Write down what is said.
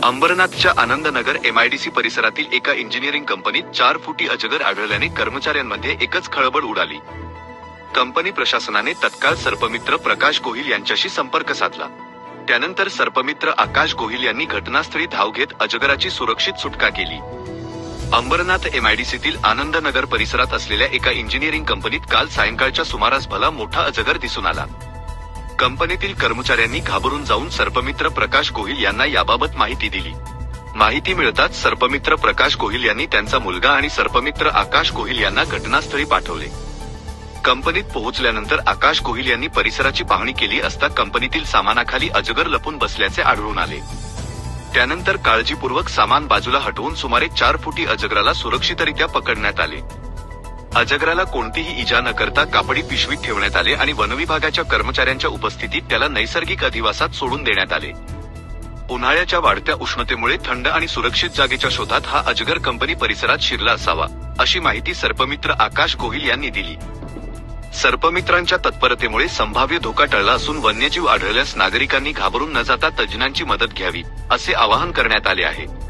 अंबरनाथच्या Anandnagar MIDC परिसरातील एका engineering कंपनीत 4 फुटी अजगर आढळल्याने कर्मचाऱ्यांमध्ये एकच खळबळ उडाली. कंपनी प्रशासनाने तत्काळ सर्पमित्र प्रकाश गोहिल यांच्याशी संपर्क साधला. त्यानंतर सर्पमित्र आकाश गोहिल यांनी घटनास्थळी धाव घेत अजगराची सुरक्षित सुटका केली. अंबरनाथ MIDCतील आनंदनगर परिसरात असलेल्या एका इंजिनिअरिंग कंपनीत काल सायंकाळच्या सुमारास भला मोठा अजगर दिसून आला. कंपनीतील कर्मचाऱ्यांनी घाबरून जाऊन सर्पमित्र प्रकाश गोहिल यांना याबाबत माहिती दिली. माहिती मिळताच सर्पमित्र प्रकाश गोहिल यांनी त्यांचा मुलगा आणि सर्पमित्र आकाश गोहिल यांना घटनास्थळी पाठवले. कंपनीत पोहोचल्यानंतर आकाश गोहिल यांनी परिसराची पाहणी केली असता कंपनीतील सामानाखाली अजगर लपून बसल्याचे आढळून आले. त्यानंतर काळजीपूर्वक सामान बाजूला हटवून सुमारे 4 फुटी अजगराला सुरक्षितरित्या पकडण्यात आले. अजगराला कोणतीही इजा न करता कापडी पिशवीत ठेवण्यात आले आणि वनविभागाच्या कर्मचाऱ्यांच्या उपस्थितीत त्याला नैसर्गिक अधिवासात सोडून देण्यात आले. उन्हाळ्याच्या वाढत्या उष्णतेमुळे थंड आणि सुरक्षित जागेच्या शोधात हा अजगर कंपनी परिसरात शिरला असावा, अशी माहिती सर्पमित्र आकाश गोहिल यांनी दिली. सर्पमित्रांच्या तत्परतेमुळे संभाव्य धोका टळला असून वन्यजीव आढळल्यास नागरिकांनी घाबरून न जाता तज्ज्ञांची मदत घ्यावी, असे आवाहन करण्यात आले आहे.